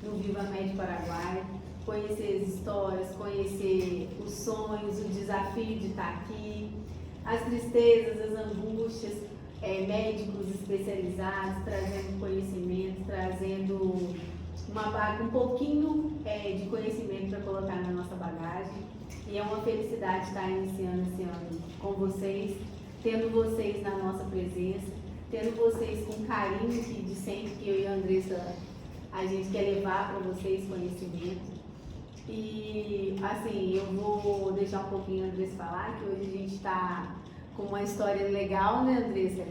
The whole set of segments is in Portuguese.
do Viva Med Paraguai, conhecer as histórias, conhecer os sonhos, o desafio de estar aqui, as tristezas, as angústias, médicos especializados, trazendo conhecimento, trazendo um pouquinho de conhecimento para colocar na nossa bagagem. E é uma felicidade estar iniciando esse ano com vocês, tendo vocês na nossa presença, tendo vocês com carinho que de sempre que eu e a Andressa a gente quer levar para vocês conhecimento. E assim, eu vou deixar um pouquinho a Andressa falar, que hoje a gente está com uma história legal, né, Andressa?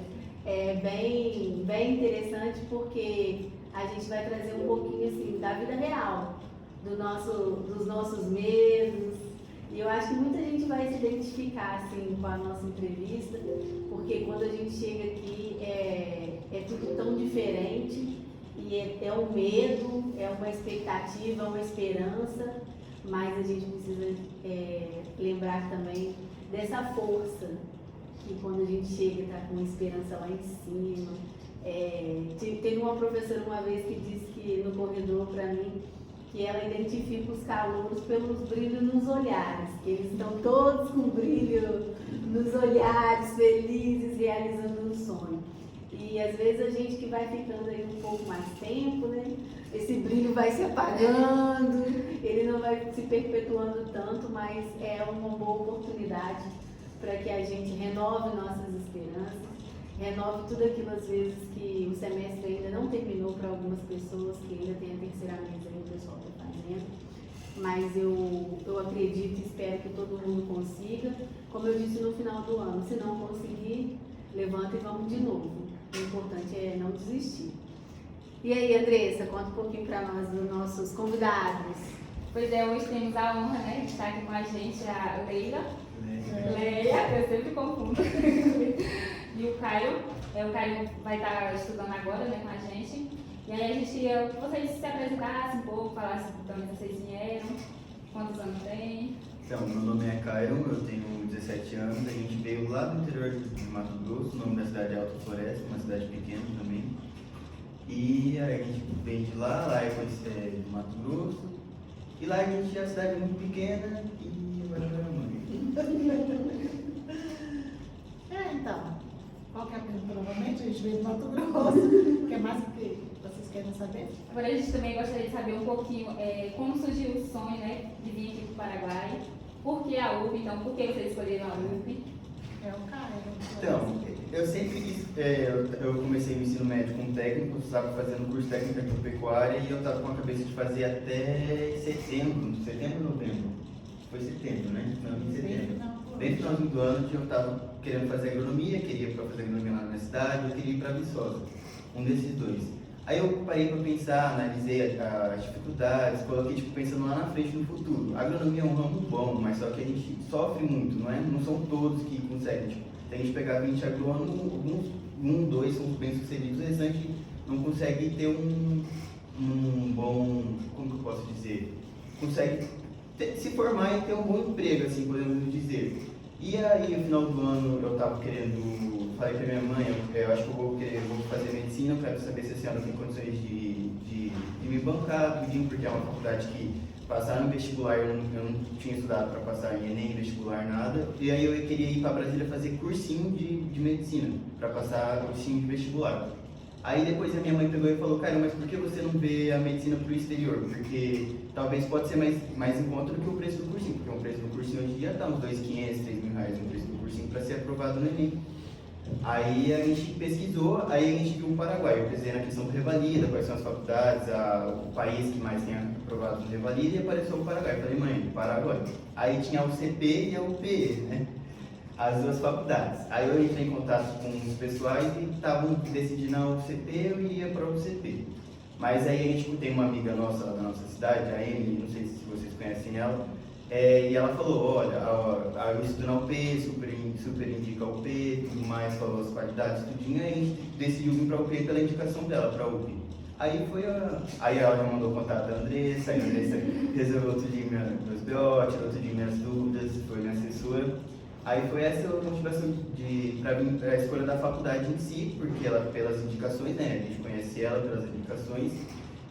Bem interessante, porque a gente vai trazer um pouquinho assim da vida real, dos nossos medos. E eu acho que muita gente vai se identificar assim com a nossa entrevista, porque quando a gente chega aqui é tudo tão diferente, e é um medo, é uma expectativa, é uma esperança, mas a gente precisa lembrar também dessa força, que quando a gente chega está com esperança lá em cima. Teve uma professora uma vez que disse que no corredor para mim, que ela identifica os calouros pelos brilhos nos olhares, que eles estão todos com brilho nos olhares, felizes, realizando um sonho. E às vezes a gente que vai ficando aí um pouco mais tempo, né? Esse brilho vai se apagando, ele não vai se perpetuando tanto, mas é uma boa oportunidade para que a gente renove nossas esperanças, renove tudo aquilo às vezes que o semestre ainda não terminou para algumas pessoas, que ainda tem a terceiramento aí, o pessoal está fazendo. Mas eu acredito e espero que todo mundo consiga, como eu disse no final do ano, se não conseguir, levanta e vamos de novo. O importante é não desistir. E aí, Andressa, conta um pouquinho para nós dos nossos convidados. Pois é, hoje temos a honra, né, de estar aqui com a gente a Leila, eu sempre confundo, e o Caio. O Caio vai estar estudando agora, né, com a gente. E aí a gente queria que vocês se apresentassem um pouco, falassem de onde vocês vieram, quantos anos têm. Então, meu nome é Caio, eu tenho 17 anos, a gente veio lá do interior de Mato Grosso, o nome da cidade é Alta Floresta, uma cidade pequena também. E aí a gente veio de lá é de Mato Grosso, e lá a gente, a cidade é muito pequena e agora eu era mãe. Então, qual que é a pergunta? Provavelmente a gente veio de Mato Grosso, que é mais o que vocês querem saber? Agora a gente também gostaria de saber um pouquinho como surgiu o sonho, né, de vir aqui para o Paraguai, por que a UF, então, por que vocês escolheram a UF? É o Caio. Então, eu sempre quis, eu comecei o ensino médio com técnico, estava fazendo curso técnico de agropecuária e eu estava com a cabeça de fazer até setembro ou novembro? Foi setembro, né? Não, em setembro. Desde o final do ano eu estava querendo fazer agronomia, queria ir para fazer agronomia lá na cidade, eu queria ir para Viçosa, um desses dois. Aí eu parei para pensar, analisei as dificuldades, coloquei pensando lá na frente no futuro. A agronomia é um ramo bom, mas só que a gente sofre muito, não são todos que conseguem. Se a gente pegar 20 agrônomos, alguns, 2 são bem sucedidos, o restante não consegue ter um bom, como que eu posso dizer, consegue se formar e ter um bom emprego, assim, podemos dizer. E aí, no final do ano, eu estava querendo, falei para minha mãe, eu acho que eu vou fazer medicina, eu quero saber se a senhora tem condições de me bancar, tudinho, porque é uma faculdade que passar no vestibular, eu não tinha estudado para passar em Enem, vestibular, nada. E aí eu queria ir para Brasília fazer cursinho de medicina, para passar cursinho de vestibular. Aí depois a minha mãe pegou e falou, cara, mas por que você não vê a medicina pro exterior? Porque talvez pode ser mais em conta do que o preço do cursinho, porque o preço do cursinho hoje em dia está uns R$2.500, R$3.000 o preço do cursinho para ser aprovado no Enem. Aí a gente pesquisou, aí a gente viu o Paraguai, eu pesquisei na questão do revalida, quais são as faculdades, o país que mais tem aprovado no revalida, e apareceu o Paraguai. Eu falei, mãe, Paraguai. Aí tinha a UCP e a UPE, né? As duas faculdades. Aí eu entrei em contato com os pessoais e estavam decidindo a UCP, eu iria para a UCP. Mas aí a gente tem uma amiga nossa lá da nossa cidade, a Emily, não sei se vocês conhecem ela, e ela falou, olha, eu estudo na UP, super indica a UP, tudo mais, falou as qualidades, tudinho, aí a gente decidiu vir para a UP pela indicação dela, para a UP. Aí aí ela já mandou contato da Andressa, aí a Andressa resolveu outro dia meus BO, tirou outro dia minhas dúvidas, foi minha assessora. Aí foi essa a motivação para a escolha da faculdade em si, porque ela, pelas indicações, né, a gente conhece ela pelas indicações,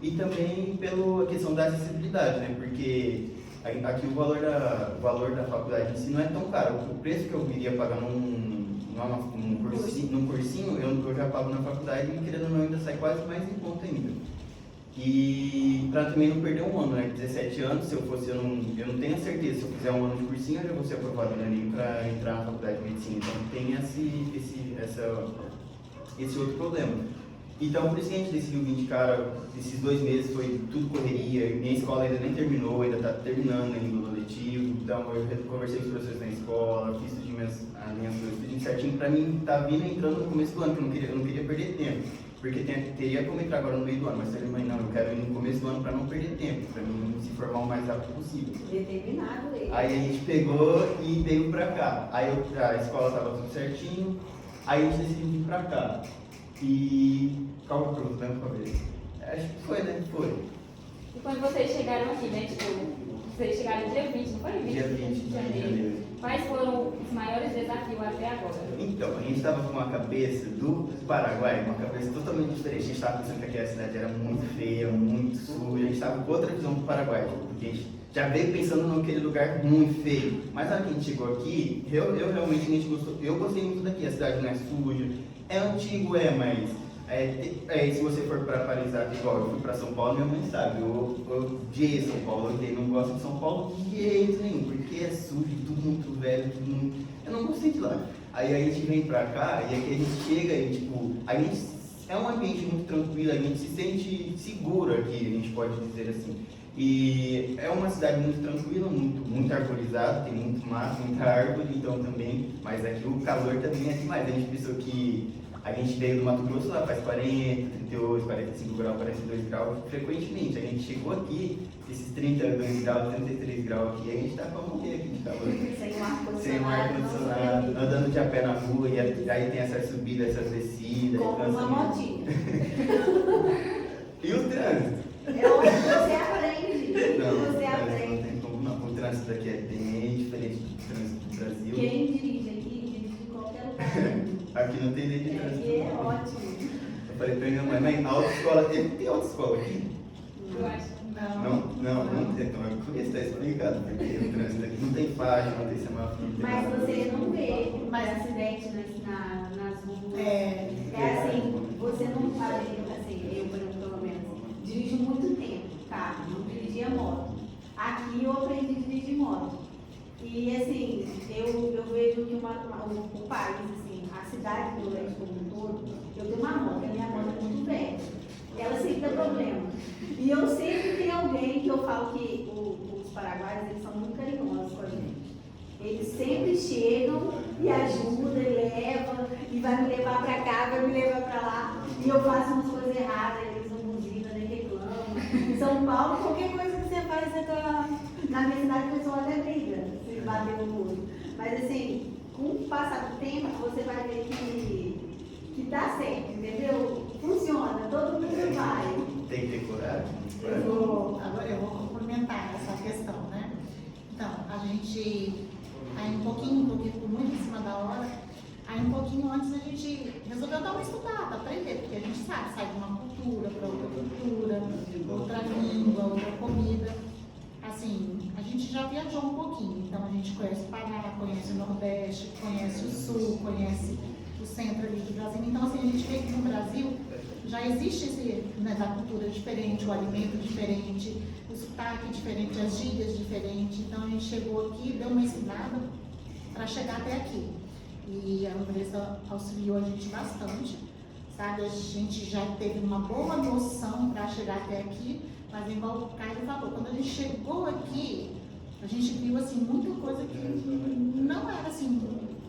e também pela questão da acessibilidade, né? Porque aqui o valor da faculdade em si não é tão caro. O preço que eu iria pagar num cursinho, eu já pago na faculdade e querendo ou não ainda sai quase mais em conta ainda. E para também não perder um ano, né? 17 anos, se eu fosse, eu não tenho certeza, se eu fizer um ano de cursinho, eu já vou ser aprovado no Enem para entrar na faculdade de medicina. Então tem esse outro problema. Então por isso que a gente decidiu vir de cara, esses 2 meses foi tudo correria, minha escola ainda nem terminou, ainda está terminando ainda o letivo, então eu conversei com os professores na escola, fiz tudo as minhas coisas, tudo certinho para mim tá entrando no começo do ano, porque eu não queria perder tempo. Porque teria como entrar agora no meio do ano, mas eu falei, mãe, não, eu quero ir no começo do ano para não perder tempo, para mim se formar o mais rápido possível. Determinado ele. Aí a gente pegou e veio pra cá. Aí a escola tava tudo certinho, aí a gente decidiu vir pra cá. E qual foi o problema com a vez? Acho que foi, né? Foi. E quando vocês chegaram aqui, né? Tipo, vocês chegaram dia 20, não foi? Dia 20 de janeiro. Quais foram os maiores desafios até agora? Então, a gente estava com uma cabeça do Paraguai, uma cabeça totalmente diferente. A gente estava pensando que aquela cidade era muito feia, muito suja. A gente estava com outra visão do Paraguai, porque a gente já veio pensando naquele lugar muito feio. Mas na hora que a gente chegou aqui, eu realmente a gente gostou. Eu gostei muito daqui. A cidade não é suja, é antigo, mas se você for para Paris, igual eu fui para São Paulo, minha mãe sabe, eu odiei São Paulo, eu não gosto de São Paulo de jeito nenhum, porque é sujo, tudo muito velho, tudo muito... Eu não gostei de lá. Aí a gente vem pra cá e aqui a gente chega e tipo, a gente é um ambiente muito tranquilo, a gente se sente seguro aqui, a gente pode dizer assim. E é uma cidade muito tranquila, muito arborizada, tem muito mato, muita árvore, então também, mas aqui o calor também é demais. A gente pensou que a gente veio do Mato Grosso, lá faz 40, 38, 45 graus, 42 graus, frequentemente. A gente chegou aqui, esses 32 graus, 33 graus aqui, a gente tá pra morrer aqui de calor. Sem um ar-condicionado, andando de a pé na rua, e aí tem essas subidas, essas descidas. Com uma motinha. E o trânsito? É onde você aprende. Não, Você não aprende. tem como não. O trânsito daqui é bem diferente do trânsito do Brasil. Quem dirige aqui, dirige em qualquer lugar. Aqui não tem lei de trânsito. Aqui é ótimo. Eu falei pra minha mãe, autoescola, tem autoescola aqui? Eu acho. Não tem, então por isso está explicado, porque o trânsito aqui não tem faixa, não tem semáforo, não tem Mas nada. você não vê mais acidente nas ruas. É. É assim, você não faz, assim, eu pelo menos, dirijo muito tempo carro, não dirigia moto. Aqui eu aprendi a dirigir moto. E assim, eu vejo que o país, assim, a cidade do Oeste como um todo, eu tenho uma moto, a minha moto é muito velha. Ela sempre dá problema. E eu sempre tenho alguém que eu falo que os paraguaios, eles são muito carinhosos com a gente. Eles sempre chegam e ajudam, e levam, e vai me levar pra cá, vai me levar pra lá. E eu faço umas coisas erradas, eles não buzinam, nem reclamam. Em São Paulo, qualquer coisa que você faz, você tá... Na minha cidade, o pessoal até briga, se bater no muro. Mas assim, com o passar do tempo, você vai ver que dá certo, entendeu? Funciona, todo mundo vai. Tem que ter coragem. Agora eu vou complementar essa questão, né? Então, a gente, aí um pouquinho, porque ficou muito em cima da hora, aí um pouquinho antes a gente resolveu dar uma estudada, aprender, porque a gente sabe, sai de uma cultura para outra cultura, outra língua, outra comida. Assim, a gente já viajou um pouquinho, então a gente conhece o Pará, conhece o Nordeste, conhece o Sul, conhece o centro ali do Brasil. Então, assim, a gente vê que no Brasil já existe esse, né, da cultura diferente, o alimento diferente, o sotaque diferente, as gírias diferentes. Então, a gente chegou aqui, deu uma ensinada para chegar até aqui. E a Andressa auxiliou a gente bastante, sabe? A gente já teve uma boa noção para chegar até aqui. Mas igual o Caio falou, quando a gente chegou aqui, a gente viu assim, muita coisa que não era assim,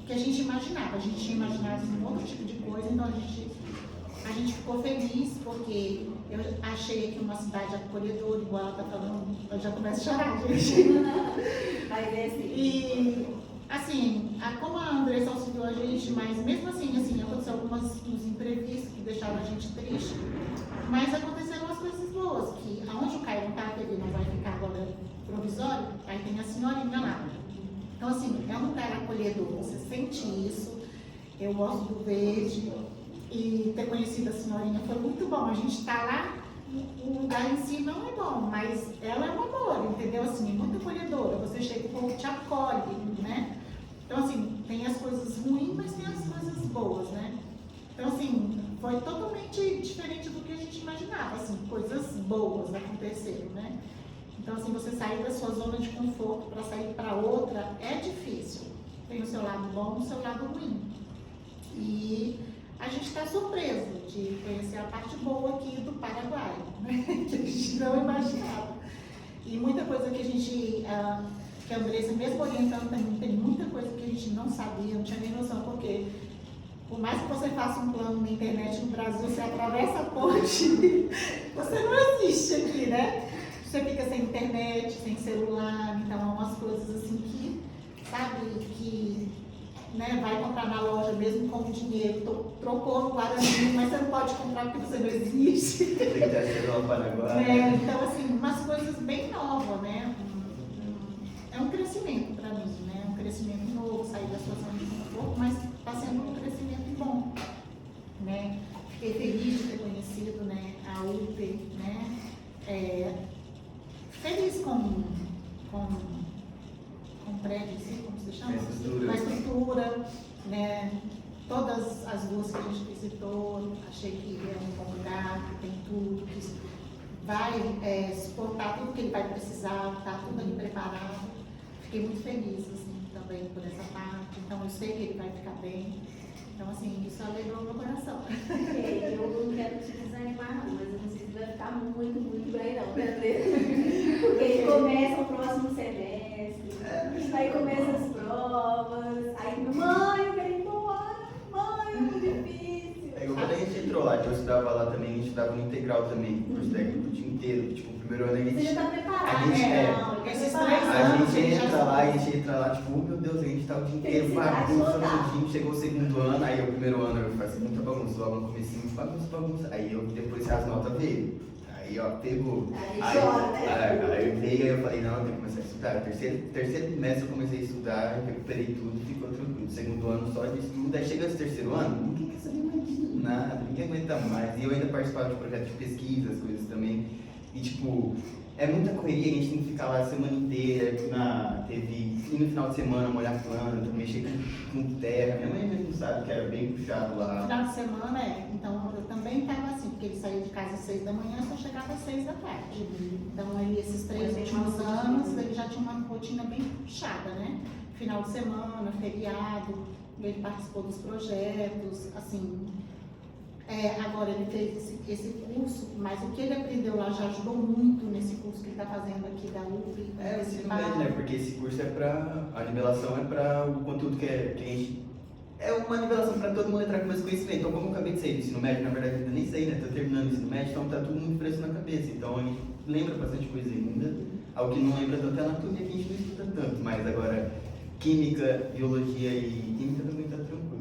que a gente imaginava. A gente tinha imaginado um outro tipo de coisa, então a gente ficou feliz, porque eu achei aqui uma cidade acolhedora, igual ela está falando, eu já começo a chorar, gente. Vai ver assim. E assim, como a Andressa auxiliou a gente, mas mesmo assim aconteceu uns imprevistos que deixaram a gente triste, mas aconteceram as coisas boas, que aonde o Caio não está, ele não vai ficar agora provisório, aí tem a senhorinha lá. Então assim, é um lugar acolhedor, você sente isso. Eu gosto do verde e ter conhecido a senhorinha foi muito bom. A gente está lá o lugar em si não é bom, mas ela é um amor, entendeu? Assim, é muito acolhedora. Você chega, o povo te acolhe, né? Então, assim, tem as coisas ruins, mas tem as coisas boas, né? Então, assim, foi totalmente diferente do que a gente imaginava, assim, coisas boas aconteceram, né? Então, assim, você sair da sua zona de conforto para sair para outra é difícil. Tem o seu lado bom e o seu lado ruim. E a gente está surpreso de conhecer a parte boa aqui do Paraguai, né? Que a gente não imaginava. E muita coisa que a gente, que a Andressa, mesmo orientando também, tem muita coisa que a gente não sabia, não tinha nem noção, porque por mais que você faça um plano na internet no Brasil, você atravessa a ponte, você não existe aqui, né? Você fica sem internet, sem celular, então é umas coisas assim que, sabe, que, né, vai comprar na loja mesmo com o dinheiro, trocou no Guarani, mas você não pode comprar porque você não existe. Tem que ter celular no Paraguai. Então, assim, umas coisas bem novas, né? É um crescimento para mim, né? Um crescimento novo, sair da sua zona de conforto, mas está sendo um crescimento bom, né? Fiquei feliz de ter conhecido, né, a UP, né? Feliz com o prédio, assim, como se chama? A estrutura, né? Todas as ruas que a gente visitou, achei que é um bom lugar, que tem tudo, que vai suportar tudo que ele vai precisar, está tudo ali preparado. Fiquei muito feliz, assim, também por essa parte. Então, eu sei que ele vai ficar bem. Então, assim, isso alegrou meu coração. Eu não quero te desanimar, não, mas eu não sei se vai ficar muito, muito bem, não, né? Porque aí começa o próximo semestre, aí começam as provas, aí, mãe, eu quero ir embora, mãe, é muito difícil. É igual quando a gente entrou lá, que eu estudava lá também, a gente estudava no integral também, curso técnico o dia inteiro. Tipo, o primeiro ano a gente. Você já está preparado, a gente, não, esses tá 3 preparado. A anos, gente já entra lá, tipo, oh, meu Deus, a gente tá o dia inteiro Felicidade bagunça total. no dia, chegou o segundo ano, aí o primeiro ano eu fazia muita bagunça, logo no comecinho, bagunça, aí eu depois as notas veio, aí ó, pegou. Aí chora, né? Aí veio, aí eu falei, não, eu tenho que começar a estudar. Terceiro trimestre eu comecei a estudar, eu recuperei tudo e ficou tranquilo. Segundo ano só de estudo, aí chega esse terceiro ano, ninguém quer saber mais de nada, ninguém aguenta mais. E eu ainda participava de projetos de pesquisa, as coisas também, e tipo, é muita correria, a gente tem que ficar lá a semana inteira, e no final de semana molhar planta, mexer com terra. Minha mãe mesmo sabe que era bem puxado lá. Final de semana, então eu também estava assim, porque ele saía de casa às 6 da manhã e só chegava às 6 da tarde. Então aí esses 3 últimos anos ele já tinha uma rotina bem puxada, né? Final de semana, feriado, ele participou dos projetos, assim. Agora ele fez esse curso, mas o que ele aprendeu lá já ajudou muito nesse curso que ele está fazendo aqui da UF. O ensino médio, né? Porque esse curso a nivelação é para o conteúdo que a gente. É uma nivelação para todo mundo entrar com mais conhecimento. Então, como eu acabei de sair do ensino médio, na verdade ainda nem sei, né? Estou terminando o ensino médio, então tá tudo muito fresco na cabeça. Então a gente lembra bastante coisa ainda. Algo que não lembra tanto é a anatomia, que a gente não estuda tanto, mas agora química, biologia e química também tá tranquilo.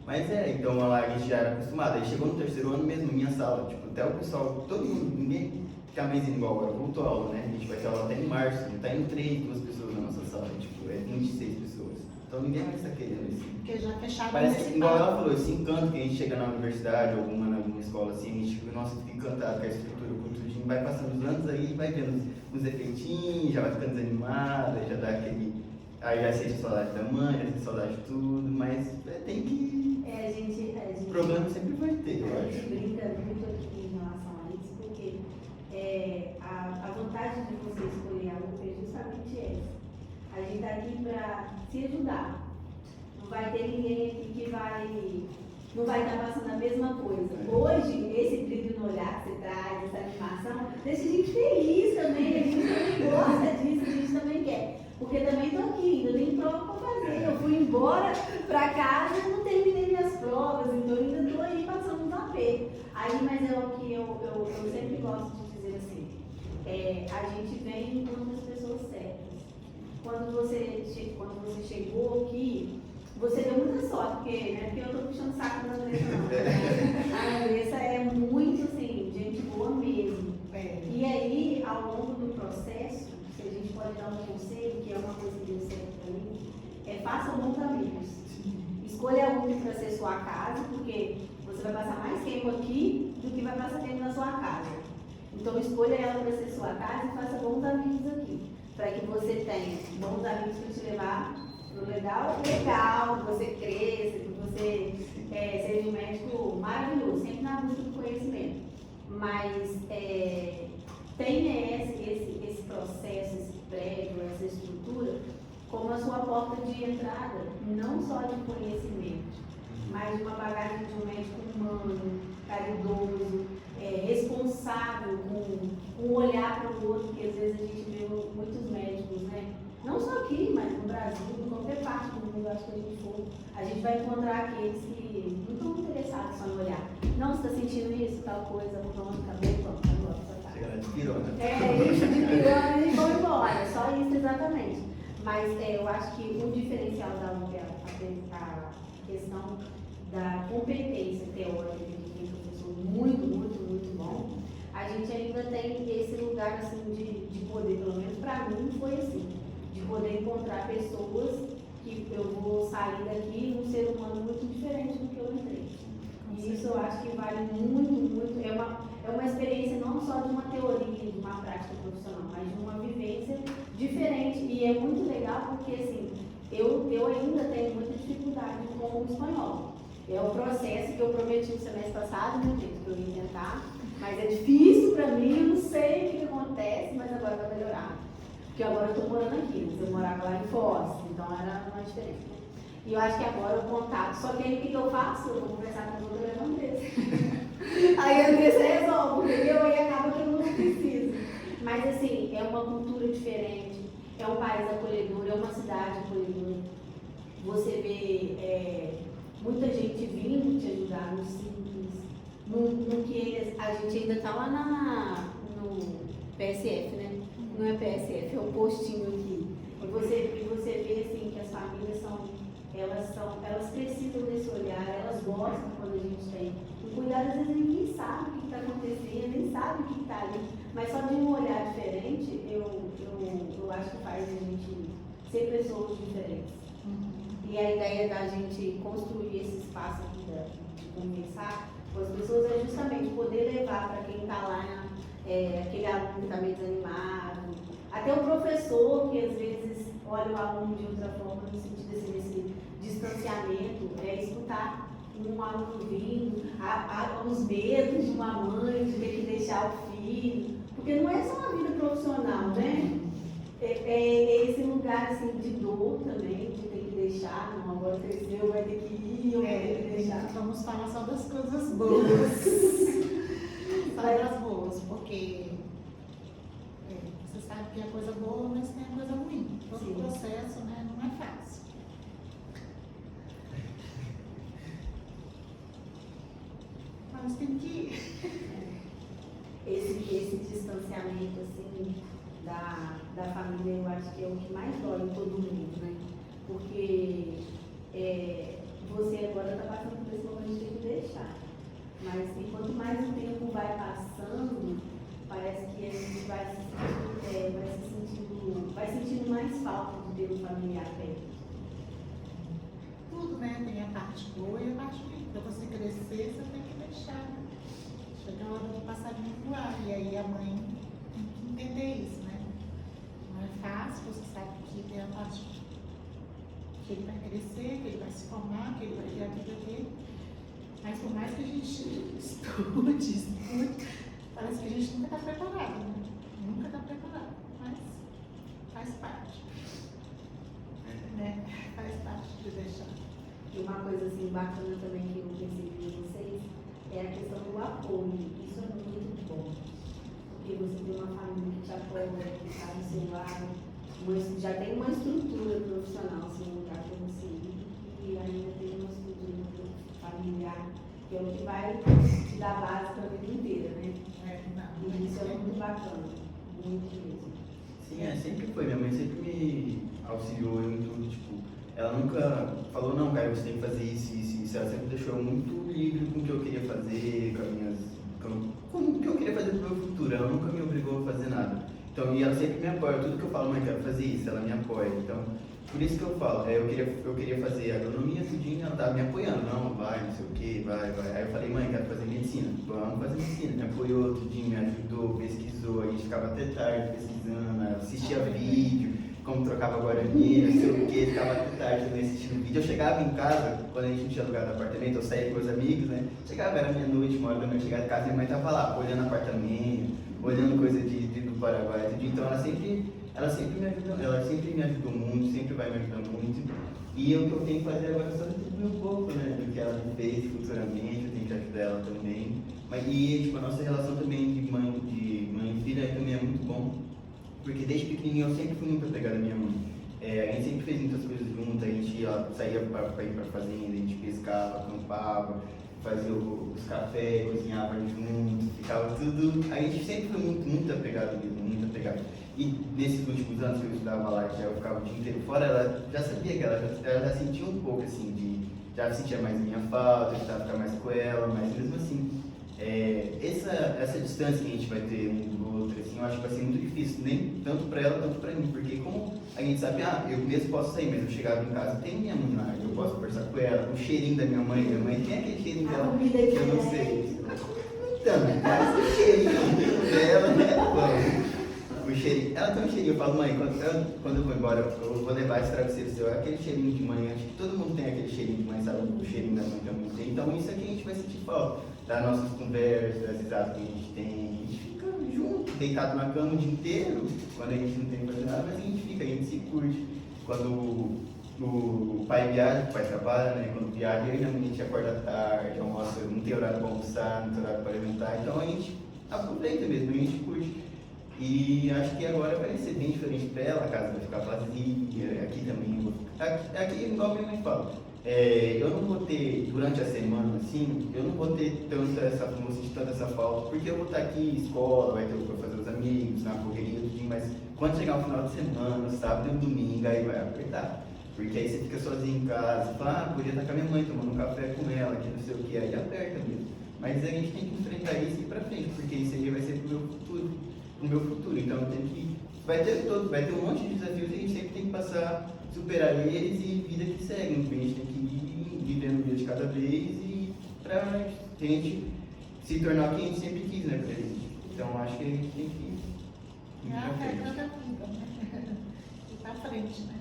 Mas então lá a gente já era acostumado. Aí chegou no terceiro ano mesmo, minha sala, tipo, até o pessoal, todo mundo, ninguém fica mais indo igual agora, voltou a aula, né? A gente vai ter aula até em março, tá indo 2 pessoas na nossa sala, tipo, 26 pessoas. Então ninguém mais tá querendo isso. Porque já fecharam Parece que, igual ela falou, esse encanto que a gente chega na universidade, alguma escola assim, a gente fica, nossa, fica encantado com a estrutura, com tudinho, vai passando os anos aí, vai vendo os efeitinhos, já vai ficando desanimada, já dá aquele. Aí já sente saudade da mãe, já sente saudade de tudo, mas tem que. A gente O problema sempre vai ter, eu a acho. gente brinca muito aqui em relação a isso, porque a vantagem de você escolher a UF é justamente essa. A gente está aqui para se ajudar. Não vai ter ninguém aqui que não vai estar passando a mesma coisa. Hoje, esse brilho no olhar que você traz, essa animação, deixa a gente feliz também. A gente também gosta disso, a gente também quer. Porque também estou aqui, ainda tenho prova para fazer. Eu fui embora para casa e não terminei minhas provas, então ainda estou aí passando um tapete. Aí, mas é o que eu sempre gosto de dizer assim, a gente vem enquanto as pessoas certas. Quando você chegou aqui, você deu muita sorte, porque eu estou puxando o saco da Andressa não. A Andressa é muito, assim, gente boa mesmo. E aí, ao longo do processo, se a gente pode dar um conselho, que é uma coisa que deu certo para mim, faça bons amigos. Escolha um para ser sua casa, porque você vai passar mais tempo aqui do que vai passar tempo na sua casa. Então escolha ela para ser sua casa e faça bons amigos aqui. Para que você tenha bons amigos para te levar pro legal, que você cresça, que você seja um médico maravilhoso, sempre na busca do conhecimento. Mas tenha esse processo, esse prédio, essa estrutura como a sua porta de entrada, não só de conhecimento, mas de uma bagagem de um médico humano, caridoso, responsável, com um olhar para o outro, porque às vezes a gente vê muitos médicos, né? Não só aqui, mas no Brasil, em qualquer parte do mundo, acho que a gente for, a gente vai encontrar aqueles que não estão interessados só no olhar. Não, você está sentindo isso, tal coisa, pronto, acabou, tá. Chega lá de pirona. Isso de pirona e vão embora, só isso exatamente. Mas eu acho que o diferencial da UF é a questão da competência teórica, de quem é um professor muito bom. A gente ainda tem esse lugar assim, de poder, pelo menos para mim foi assim, de poder encontrar pessoas que eu vou sair daqui um ser humano muito diferente do que eu entrei. E isso eu acho que vale muito, é uma experiência não só de uma teoria, de uma prática profissional, mas de uma vivência diferente. E é muito legal porque assim, eu ainda tenho muita dificuldade com o espanhol. É o processo que eu prometi no semestre passado, né, gente, que eu ia tentar, mas é difícil para mim, eu não sei o que acontece, mas agora vai melhorar. Porque agora eu estou morando aqui, mas eu morava lá em Foz, então era uma diferença. E eu acho que agora o contato, só que aí o que eu faço? Eu vou conversar com o doutor e a Andressa. Aí a Andressa resolve, entendeu? Aí acaba que eu não preciso. Mas assim, é uma cultura diferente, é um país acolhedor, é uma cidade acolhedora. Você vê muita gente vindo te ajudar no simples, no que a gente ainda está lá no PSF, né? Não é PSF, é o postinho aqui. E você vê assim que as famílias elas precisam desse olhar, elas gostam quando a gente tem um cuidado, às vezes ninguém sabe o que está acontecendo, nem sabe o que está ali, mas só de um olhar diferente, eu acho que faz a gente ser pessoas diferentes. E a ideia da gente construir esse espaço aqui de conversar com as pessoas é justamente poder levar para quem está lá, aquele aluno que está meio desanimado, até o professor que às vezes olha o aluno de outra forma, no sentido desse distanciamento, escutar um aluno vindo, os medos de uma mãe de ter que deixar o filho, porque não é só uma vida profissional, né? É esse lugar assim, de dor também, de ter que deixar, não, agora cresceu, vai ter que ir, eu vou ter que deixar. Vamos falar só das coisas boas. Só das boas, porque você sabe que é coisa boa, mas tem a coisa ruim. Todo o processo, né, não é fácil. Mas tem que ir. Esse distanciamento assim, da família, eu acho que é o que mais dói em todo mundo, né? Porque você agora está passando por esse momento de ter que deixar. Mas quanto mais o tempo vai passando, parece que a gente vai sentindo mais falta de ter um familiar perto. Tudo, né? Tem a parte boa e a parte ruim. Para você crescer, você tem que deixar. Né? Chega a hora do passarinho voar. E aí a mãe tem que entender isso, né? Não é fácil, você sabe que tem a parte que ele vai crescer, que ele vai se formar, que ele vai ter a vida dele. Mas por mais que a gente estude, parece que a gente nunca está preparado, né? Nunca está preparado, mas faz parte. Né? Faz parte de deixar. E uma coisa assim bacana também que eu percebi em vocês é a questão do apoio. Isso é muito bom. Porque você tem uma família que te apoia, que está do seu lado, já tem uma estrutura profissional, assim, um lugar para você ir, e ainda tem uma estrutura familiar, que é o que vai te dar base para a vida inteira, né? E isso é muito bacana, muito mesmo. Sim, sempre foi. Minha mãe sempre me auxiliou em tudo, tipo, ela nunca falou, não, cara, você tem que fazer isso. Ela sempre deixou eu muito livre com o que eu queria fazer, com o que eu queria fazer pro meu futuro. Ela nunca me obrigou a fazer nada. Então, e ela sempre me apoia. Tudo que eu falo, mãe, quero fazer isso, ela me apoia. Então, Por isso que eu falo, eu queria fazer agronomia, tudinho, ela tava me apoiando, não, vai, não sei o que, vai. Aí eu falei, mãe, quero fazer medicina, vamos fazer medicina. Me apoiou, tudinho, me ajudou, pesquisou, a gente ficava até tarde pesquisando, assistia vídeo, como trocava guarani, não sei o que, ficava até tarde também assistindo vídeo. Eu chegava em casa, quando a gente não tinha alugado apartamento, eu saía com os amigos, né? Chegava, era meia-noite, 1 hora da manhã, chegava em casa, minha mãe tava lá, olhando apartamento, olhando coisa do Paraguai, tudinho. Então ela sempre me ajudou muito, sempre vai me ajudar muito. E o que eu tenho que fazer agora é só retribuir um pouco, né? Do que ela me fez futuramente, eu tenho que ajudar ela também. E tipo, a nossa relação também de mãe e filha também é muito bom. Porque desde pequenininho eu sempre fui muito apegado à minha mãe. A gente sempre fez muitas coisas juntas, a gente saía para ir para fazenda, a gente pescava, acampava, fazia os cafés, cozinhava junto, ficava tudo. A gente sempre foi muito apegado mesmo, muito apegado. E nesses últimos anos que eu estudava lá, que eu ficava o dia inteiro fora, ela já sabia que ela já sentia um pouco assim, já sentia mais a minha falta, de ficar mais com ela, mas mesmo assim, essa distância que a gente vai ter um do outro, assim, eu acho que vai ser muito difícil, nem tanto para ela, tanto para mim, porque como a gente sabe, eu mesmo posso sair, mas eu chegava em casa, tem minha mãe lá, eu posso conversar com ela, o cheirinho da minha mãe tem aquele cheirinho dela, que eu não sei. Então, mas o cheirinho dela, né, o cheirinho, ela tem um cheirinho, eu falo, mãe, quando eu vou embora, eu vou levar esse travesseiro seu, aquele cheirinho de mãe, acho que todo mundo tem aquele cheirinho de mãe, sabe? O cheirinho da mãe também tem, então isso aqui a gente vai sentir falta, das nossas conversas, das risadas que a gente tem, a gente fica junto, deitado na cama o dia inteiro, quando a gente não tem que fazer nada, mas a gente fica, a gente se curte. Quando o pai viaja, o pai trabalha, né? Quando viaja, eu e a gente acorda tarde, almoça, não tem horário para almoçar, não tem horário para alimentar, então a gente aproveita mesmo, a gente curte. E acho que agora vai ser bem diferente para ela, a casa vai ficar vazia, aqui também, aqui igual minha mãe fala, eu não vou ter, durante a semana, assim, eu não vou ter tanta essa falta, porque eu vou estar aqui, escola, vai ter o que fazer os amigos, na correria, tudinho, mas quando chegar o final de semana, sábado e domingo, aí vai apertar. Porque aí você fica sozinho em casa, fala, podia estar com a minha mãe tomando um café com ela, que não sei o que, aí aperta mesmo. Mas a gente tem que enfrentar isso e ir pra frente, porque isso aí vai ser pro meu futuro. Então vai ter um monte de desafios e a gente sempre tem que superar eles e vida que segue. A gente tem que ir vivendo um dia de cada vez e pra gente se tornar o que a gente sempre quis, né, pra gente. Então acho que a gente tem que ir pra frente. Né? E pra frente, né?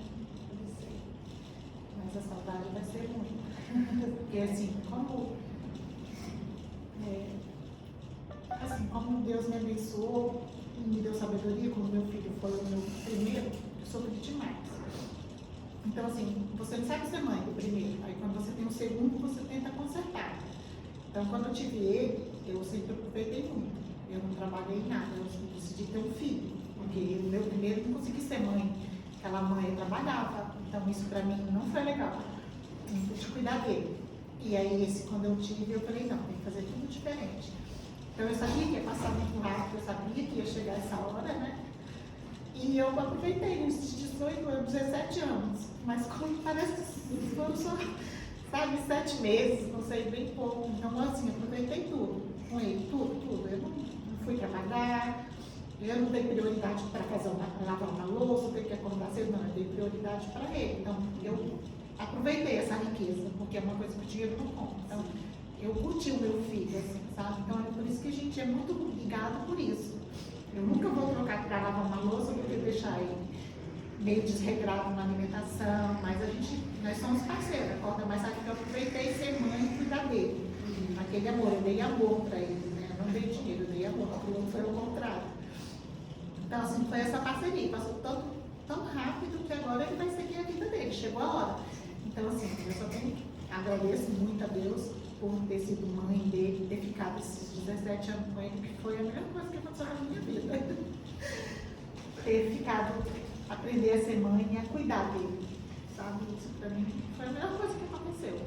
Mas a saudade vai ser muito. Porque assim, como Deus me abençoou, me deu sabedoria, quando meu filho foi o meu primeiro, eu sofri demais. Então assim, você não sabe ser mãe do primeiro, aí quando você tem o segundo, você tenta consertar. Então quando eu tive ele, eu sempre aproveitei muito. Eu não trabalhei em nada, eu decidi ter um filho, porque o meu primeiro não consegui ser mãe. Aquela mãe eu trabalhava, então isso pra mim não foi legal. Não pude cuidar dele. E aí quando eu tive, eu falei, não, tem que fazer tudo diferente. Então eu sabia que ia passar muito rápido, eu sabia que ia chegar essa hora, né? E eu aproveitei nesses 18 anos, 17 anos. Mas como parece que foram só, 7 meses, não sei, bem pouco. Então assim, eu aproveitei tudo com ele, tudo. Eu não fui trabalhar, eu não dei prioridade para lavar uma louça, ter que acordar cedo, não, eu dei prioridade para ele. Então eu aproveitei essa riqueza, porque é uma coisa que o dinheiro não compra. Então, eu curti o meu filho, assim, sabe? Então, é por isso que a gente é muito ligado por isso. Eu nunca vou trocar para lavar uma louça porque deixar ele meio desregrado na alimentação, mas nós somos parceiros, acorda mais sabe que eu aproveitei ser mãe e cuidar dele. Aquele amor, eu dei amor para ele, né? Eu não dei dinheiro, eu dei amor, aquilo foi o contrário. Então, assim, foi essa parceria, passou tão rápido que agora ele vai seguir a vida dele, chegou a hora. Então, assim, eu só agradeço muito a Deus por ter sido mãe dele, ter ficado esses 17 anos com ele, que foi a melhor coisa que aconteceu na minha vida. Ter ficado, aprender a ser mãe e a cuidar dele, sabe? Isso pra mim foi a melhor coisa que aconteceu.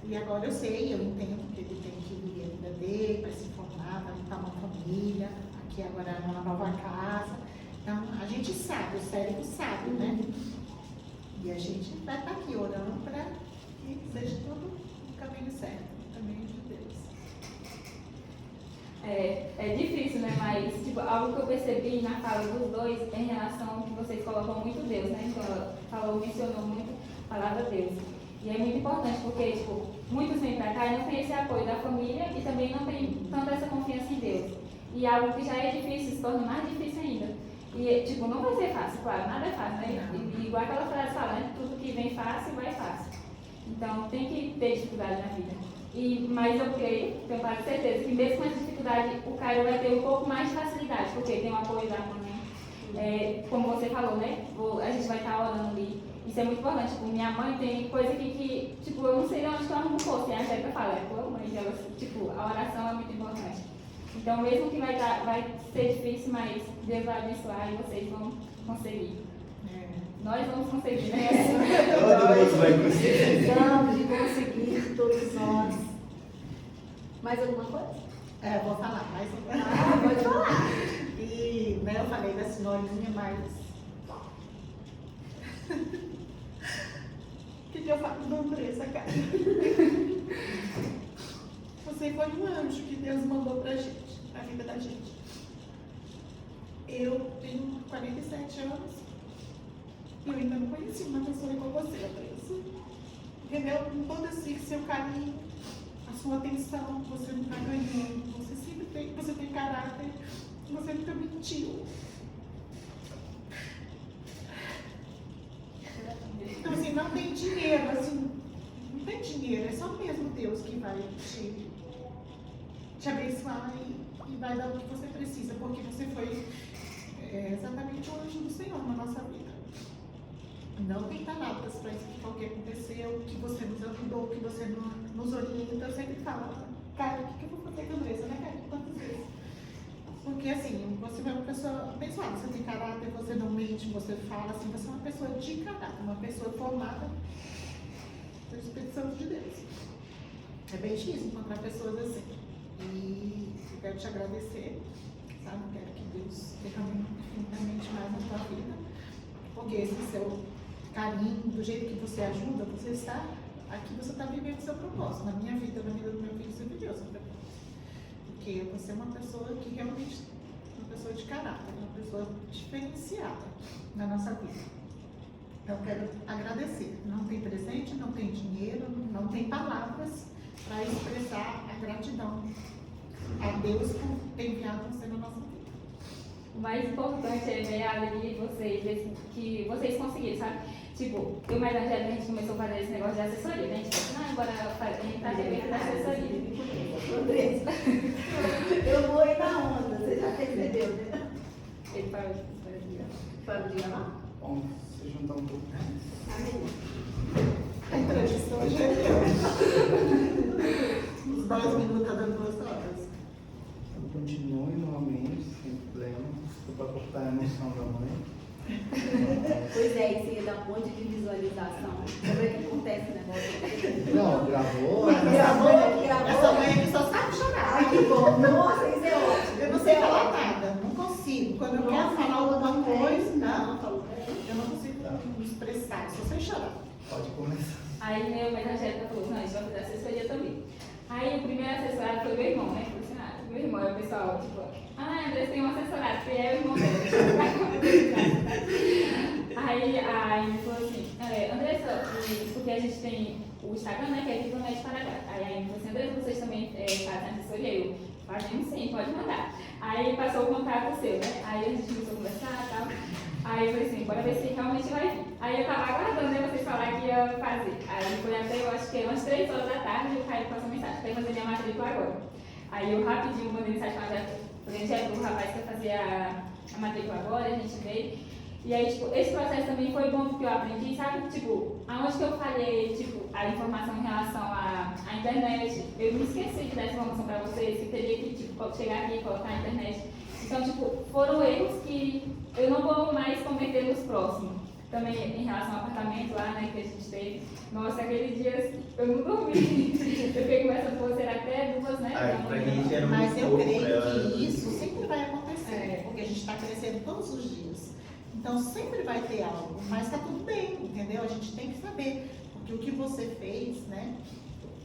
E agora eu sei, eu entendo que ele tem que ir a vida dele, para se formar, para montar uma família, aqui agora numa nova casa. Então, a gente sabe, o cérebro sabe, né? E a gente vai estar aqui orando para que seja tudo no caminho certo, no caminho de Deus. É difícil, né? Mas, tipo, algo que eu percebi na fala dos dois é em relação ao que vocês colocam muito Deus, né? Então, ela mencionou muito a palavra Deus. E é muito importante porque, tipo, muitos vêm pra cá e não tem esse apoio da família e também não tem tanta essa confiança em Deus. E algo que já é difícil se torna mais difícil ainda. E, tipo, não vai ser fácil, claro, nada é fácil, né? E, igual aquela frase fala, né? Tudo que vem fácil, vai fácil. Então, tem que ter dificuldade na vida. Mas eu creio, tenho quase certeza, que mesmo com essa dificuldade, o Caio vai ter um pouco mais de facilidade, porque tem o apoio da mãe. Como você falou, né? A gente vai estar orando ali. Isso é muito importante. Tipo, minha mãe tem coisa que tipo, eu não sei de onde que ela não fosse. A Jéssica fala, é tua mãe, ela, tipo, a oração é muito importante. Então, mesmo que vai ser difícil, mas Deus vai abençoar e vocês vão conseguir. Nós vamos conseguir, né? Todo mundo vai conseguir. Vamos de conseguir, todos nós. Mais alguma coisa? Vou falar, mas... Pode falar. E, né, eu falei da senhorinha, mas... O que eu falo da Andressa, cara? Você foi um anjo que Deus mandou pra gente, pra vida da gente. Eu tenho 47 anos e eu ainda não conheci uma pessoa igual você, Andressa. Entendeu? Com todo esse seu carinho, a sua atenção, você não tá ganhando, você tem caráter, você nunca mentiu. Então, assim, não tem dinheiro, assim, não tem dinheiro, é só mesmo Deus que vai te abençoar e vai dar o que você precisa, porque você foi exatamente o anjo do Senhor na nossa vida. Não tem palavras para explicar o que aconteceu, que você nos ajudou, que você nos orienta. Eu sempre falo, cara, o que eu vou fazer com a Andressa, né, cara? Quantas vezes? Porque, assim, você é uma pessoa abençoada, você tem caráter, você não mente, você fala, assim, você é uma pessoa de caráter, uma pessoa formada pelo Espírito Santo de Deus. É bem difícil encontrar pessoas assim. E eu quero te agradecer, sabe? Eu quero que Deus derrame infinitamente mais na tua vida, porque esse seu carinho, do jeito que você ajuda, você está aqui, você está vivendo o seu propósito. Na minha vida, na vida do meu filho, você viveu o seu propósito. Porque você é uma pessoa que realmente é uma pessoa de caráter, uma pessoa diferenciada na nossa vida. Então, eu quero agradecer. Não tem presente, não tem dinheiro, não tem palavras para expressar a gratidão a Deus por ter enviado você na nossa vida. O mais importante é ver a alegria de vocês, que vocês conseguiram, sabe? Tipo, eu mais a gente começou a fazer esse negócio de assessoria, né? A gente falou, não, agora a gente tá devendo da assessoria. Andressa, eu vou ir na onda, você já percebeu, né? Ele parou de gravar? Bom, se juntar um pouco. Amém. A entrevista hoje os 10 minutos tá dando 2 horas. Então, continue normalmente, sem problema. Estou para cortar a emoção da mãe. Pois é, isso ia dar um monte de visualização. Como é que acontece o negócio? Não, gravou. Gravou. Essa mãe aqui só sabe chorar. Ai, que bom. Nossa, isso é ótimo. Eu não sei falar nada, não consigo. Quando eu quero falar alguma coisa, não. Eu não consigo me expressar, só sei chorar. Pode começar. Aí mas a Jéssica falou, não, a gente vai fazer assessoria também. Aí o primeiro assessorado foi meu irmão, né? Falei assim, meu irmão, é o pessoal, tipo, André tem um assessorado, que é o irmão dele. Aí ele falou assim, Andressa, porque a gente tem o Instagram, né, que é Diplomete Paraguai. Aí ele falou assim, Andressa, vocês também fazem assessoria? Eu, fazemos sim, pode mandar. Aí passou o contato seu, né? Aí a gente começou a conversar e tal. Aí eu falei assim, bora ver se realmente vai vir. Aí eu tava aguardando, né, vocês falar que ia fazer. Aí foi até, eu acho que umas 3 horas da tarde, e o Caio passou mensagem, tem que fazer minha matrícula agora. Aí eu rapidinho mandei mensagem para a gente, o rapaz que ia fazer a matrícula agora, a gente veio. E aí, tipo, esse processo também foi bom porque eu aprendi, sabe? Tipo, aonde que eu falhei, tipo, a informação em relação à internet, eu me esqueci de dar essa informação para vocês, que teria que, tipo, chegar aqui e colocar na internet. Então, tipo, foram erros que eu não vou mais cometer nos próximos. Também em relação ao apartamento lá, né, que a gente teve. Nossa, aquele dia eu não dormi. Eu fiquei com essa pulseira até 2, né? Pra gente era Mas muito eu pouco, creio que isso sempre vai acontecer, porque a gente está crescendo todos os dias. Então sempre vai ter algo, mas está tudo bem, entendeu? A gente tem que saber, porque o que você fez, né?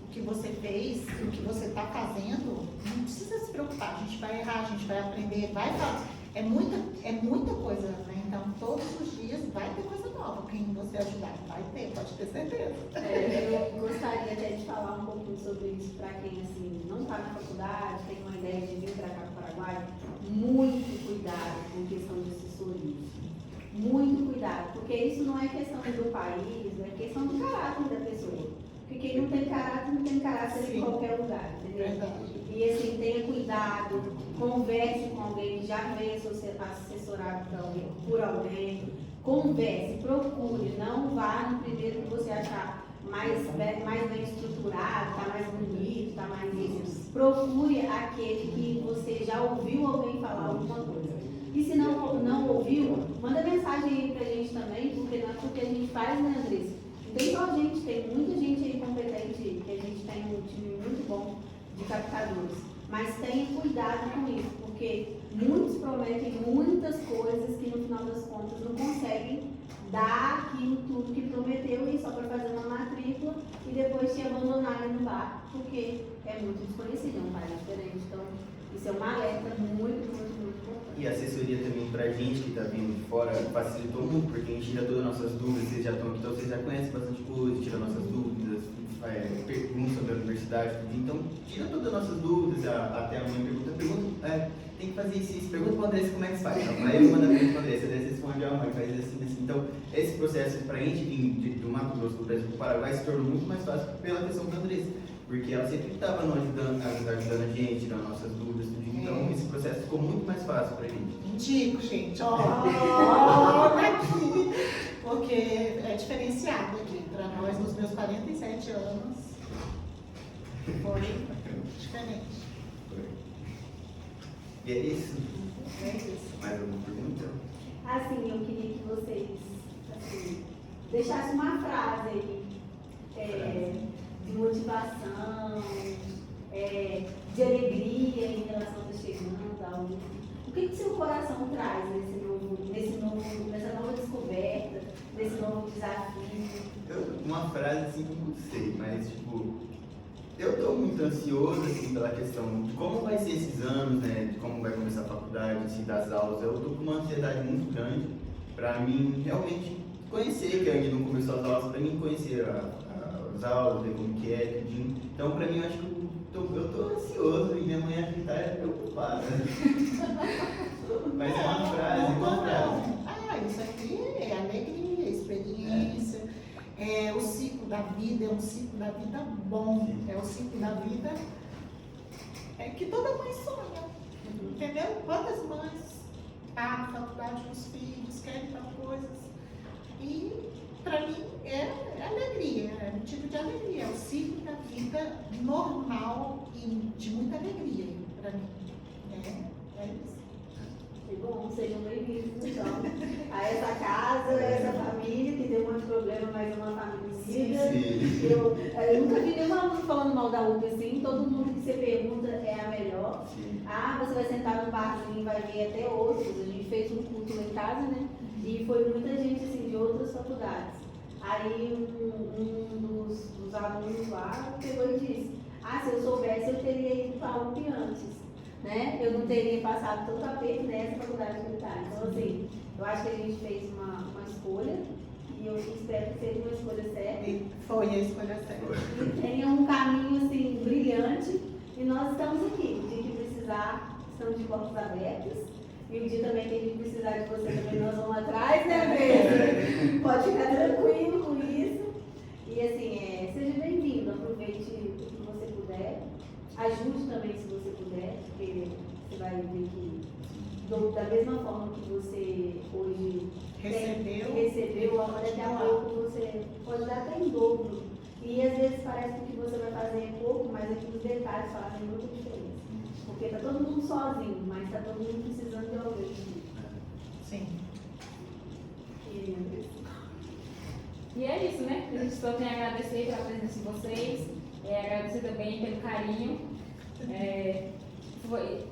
O que você fez, o que você está fazendo, não precisa se preocupar. A gente vai errar, a gente vai aprender, vai falar. É muita coisa, né? Então, todos os dias vai ter coisa nova. Quem você ajudar, vai ter, pode ter certeza. Eu gostaria até de falar um pouquinho sobre isso para quem assim, não está na faculdade, tem uma ideia de vir para cá para o Paraguai. Muito cuidado com questão de assessoria. Muito cuidado, porque isso não é questão do país, é questão do caráter da pessoa. Porque quem não tem caráter, não tem caráter em qualquer lugar, entendeu? Verdade. E assim, tenha cuidado, converse com alguém que já veio assessorado por alguém, converse, procure, não vá no primeiro que você achar mais bem estruturado, está mais bonito, está mais isso. Procure aquele que você já ouviu alguém falar alguma coisa. E se não ouviu, manda mensagem aí pra gente também, porque não é porque a gente faz, né, Andressa? Não tem só a gente, tem muita gente aí competente, que a gente tem um time muito bom de captadores. Mas tenha cuidado com isso, porque muitos prometem muitas coisas que no final das contas não conseguem dar aquilo tudo que prometeu e só para fazer uma matrícula e depois te abandonarem no barco, porque é muito desconhecido, é um país diferente. Então, isso é um alerta muito importante. E a assessoria também pra gente que tá vindo de fora facilitou muito, porque a gente tira todas as nossas dúvidas, vocês já estão aqui, então vocês já conhecem bastante coisa, tira nossas dúvidas, pergunta sobre a universidade, então tira todas as nossas dúvidas, até a mãe pergunta, tem que fazer isso, pergunta para a Andressa como é que se faz. Então, aí eu mando a pergunta para a Andressa, a Andressa responde a mãe, faz assim. Então, esse processo para a gente vir do Mato Grosso, do Brasil, do Paraguai, se tornou muito mais fácil pela questão da Andressa, porque ela sempre estava ajudando a gente, tirando nossas dúvidas, tudo. Então, esse processo ficou muito mais fácil para a gente. Indico, gente, aqui, porque é diferenciado aqui para nós, nos meus 47 anos, foi diferente. E é isso. É isso. Mais alguma pergunta? Assim, eu queria que vocês deixassem uma frase aí de motivação, de alegria em relação a estar chegando, algo. O que seu coração traz nessa nova descoberta, nesse novo desafio? Uma frase assim que eu não sei, mas tipo, eu estou muito ansioso assim, pela questão de como vai ser esses anos, né, de como vai começar a faculdade, assim, das aulas. Eu estou com uma ansiedade muito grande para mim realmente conhecer, que ainda não começou as aulas, para mim conhecer as aulas, ver como que é, tudinho. Então, para mim, eu acho que eu estou ansioso e minha mãe aqui está preocupada. Mas é uma frase, isso aqui é alegria, experiência. O ciclo da vida é um ciclo da vida bom. Sim. É o ciclo da vida que toda mãe sonha. Entendeu? Quantas mães pagam faculdade com os filhos, querem tal coisas. E para mim é alegria, é um tipo de alegria. É o ciclo da vida normal e de muita alegria para mim. É isso. Que bom, sejam bem-vindos então a essa casa, a essa família que deu um monte de problema, mas é uma família unida. Sim. Eu nunca vi nenhum aluno falando mal da UP assim, todo mundo que você pergunta é a melhor. Sim. Você vai sentar no barzinho e vai ver até outros. A gente fez um culto lá em casa, né? E foi muita gente assim, de outras faculdades. Aí um dos alunos lá pegou e disse, se eu soubesse eu teria ido para a UP antes. Né? Eu não teria passado tanto aperto nessa faculdade que ele está. Então, assim, eu acho que a gente fez uma escolha e eu espero que seja uma escolha certa. E foi a escolha certa. E tenha um caminho, assim, brilhante e nós estamos aqui. O dia que precisar, estamos de portas abertas. E o dia também que a gente precisar de você também, nós vamos atrás, né, mesmo? Pode ficar tranquilo com isso. E, assim, seja bem-vindo. Aproveite o que você puder. Ajude também se você puder, porque você vai ver que da mesma forma que você hoje recebeu, daqui a pouco você pode dar até em dobro. E às vezes parece que o que você vai fazer é pouco, mas aqui os detalhes fazem muita diferença. Porque está todo mundo sozinho, mas está todo mundo precisando de alguém. Sim. E é isso, né? A gente só tem a agradecer pela presença de vocês, agradecer também pelo carinho.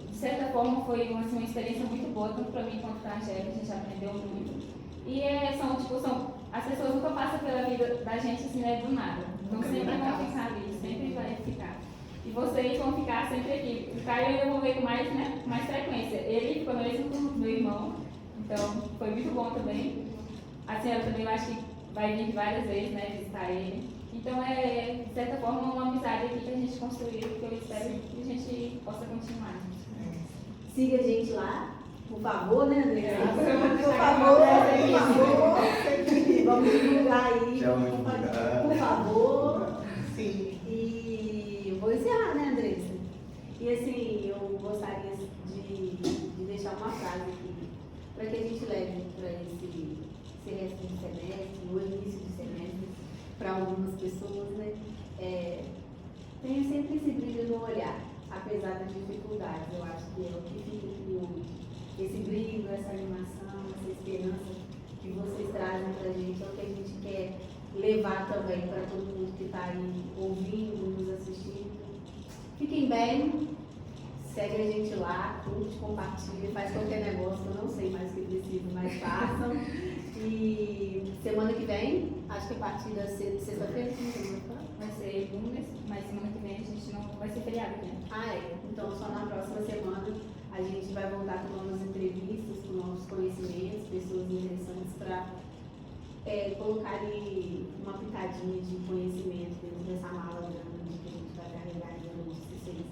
De certa forma foi uma experiência muito boa, tanto para mim quanto para a Angélica, a gente aprendeu muito. E as pessoas nunca passam pela vida da gente assim, né, do nada. Então sempre vão ficar ali. sempre vai ficar. E vocês vão ficar sempre aqui. O Caio eu vou ver com mais, né, com mais frequência. Ele ficou no mesmo turno do meu irmão, então foi muito bom também. A senhora também eu acho que vai vir várias vezes, né, visitar ele. Então é, de certa forma, uma amizade aqui que a gente construiu, que eu espero que a gente possa continuar. Siga a gente lá, por favor, né, André? Por favor. Vamos divulgar aí. Já vamos divulgar. Por favor. Sim. E eu vou encerrar, né, Andressa? E assim, eu gostaria de deixar uma frase aqui, para que a gente leve para esse resto de semestre, o início de semestre, para algumas pessoas, né? Tenha sempre esse brilho no olhar, apesar das dificuldades. Eu acho que é o que fica aqui hoje. Esse brilho, essa animação, essa esperança que vocês trazem para a gente, é o que a gente quer levar também para todo mundo que está aí ouvindo, nos assistindo. Fiquem bem, segue a gente lá, curte, compartilha, faz qualquer negócio, eu não sei mais o que preciso, mas façam. E semana que vem, acho que a partir da sexta-feira, Vai ser lunes, mas semana que vem a gente não vai ser feriado, né? Então só na próxima semana a gente vai voltar com novas entrevistas, com novos conhecimentos, pessoas interessantes para colocar ali uma pitadinha de conhecimento dentro dessa mala grande que a gente vai carregar durante esses 6 anos.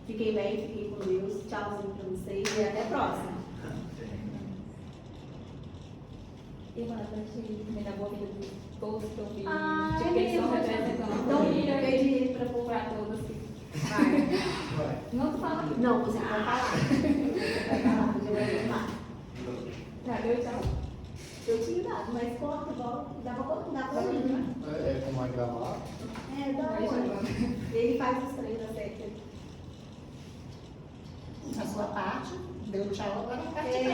Fiquem bem, fiquem com Deus, tchauzinho para vocês e até a próxima. E uma pra gente também da boa vida de todos que eu vi. Ai, Tipo, eles estão meu, representando a então, família. eu dinheiro para Para todos que. Vai. Não tô falando. Não, você vai falar. Você vai falar, você vai falar. Tá, deu tchau. Eu tinha dado, mas corta, volta, dá pra mim, né? É como vai gravar. Dá Vai pra jogando. Ele faz os treinos da seta. A sua parte, deu tchau agora. Faz os treinos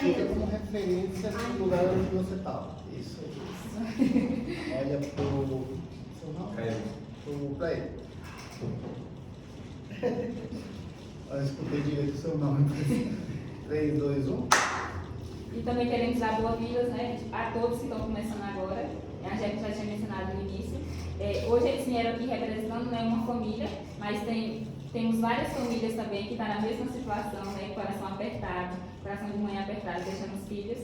Fica aí. como referência no lugar onde você estava. Isso aí. Olha pro seu nome. Pra ele. Eu escutei direito o seu nome. 3, 2, 1. E também queremos dar boas-vindas, né, a todos que estão começando agora. A gente já tinha mencionado no início. Hoje eles vieram aqui representando, né, uma família, mas temos várias famílias também que estão na mesma situação, né, coração apertado, coração de mãe apertado, deixando os filhos.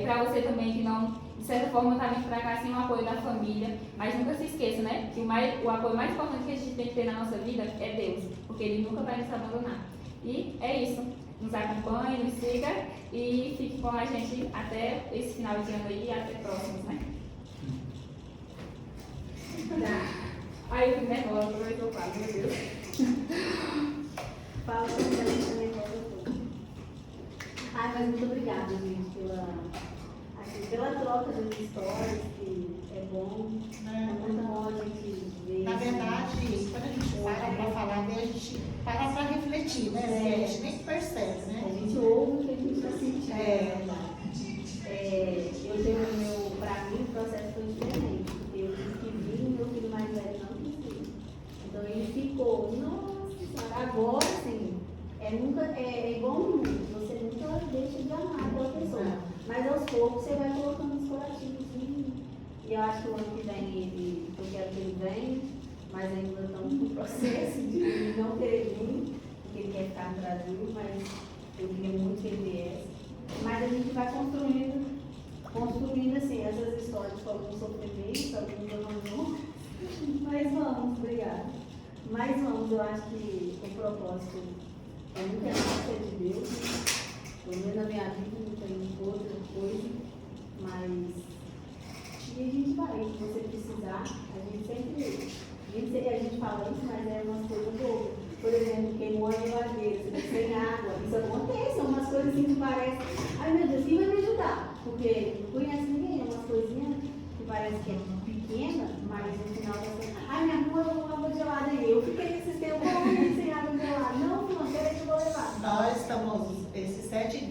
Para você também que não, de certa forma, está vindo para cá sem o apoio da família, mas nunca se esqueça, né, que o apoio mais importante que a gente tem que ter na nossa vida é Deus, porque Ele nunca vai nos abandonar. E é isso. Nos acompanhe, nos siga e fique com a gente até esse final de ano aí e até próximos, né? Aí eu fico nervosa, como é que eu falo, meu Deus. Fala pra gente também, mas muito obrigada, gente, pela troca das histórias, que é bom. É muito bom a gente ver. Na verdade, quando a gente para falar, a gente para para refletir, né? Porque a gente nem percebe, A né? gente ouve o que a gente está sentindo. É. Eu tenho para mim, o processo foi diferente, porque eu tive que vir e meu filho mais velho não quis vir. Então ele ficou, nossa senhora, agora sim, é igual um mundo, você nunca deixa de amar aquela pessoa. Mas aos poucos você vai colocando uns coratinhos. E eu acho que o ano que vem eu quero que ele venha, mas ainda estamos no processo de não querer vir, porque ele quer ficar no Brasil, mas eu queria muito que ele viesse. Mas a gente vai construindo assim, essas histórias com alguns sofrimentos, alguns abandonos. Mas vamos, obrigada. Mas vamos, eu acho que o propósito é muito nosso, é de Deus. Pelo menos na minha vida não tem outra coisa, mas e a gente vai, se você precisar, a gente sempre, a gente fala isso, mas é umas coisas boas. Por exemplo, queimou a geladeira, você fica sem água, isso acontece, são umas coisas assim que parecem, ai meu Deus, quem vai me ajudar? Porque não conhece ninguém, é umas coisinhas que parece que é pequena, mas no final você, ai minha rua não água gelada aí, eu fiquei nesse tempo sem água gelada, não, peraí que eu vou levar. Nós estamos, esses 7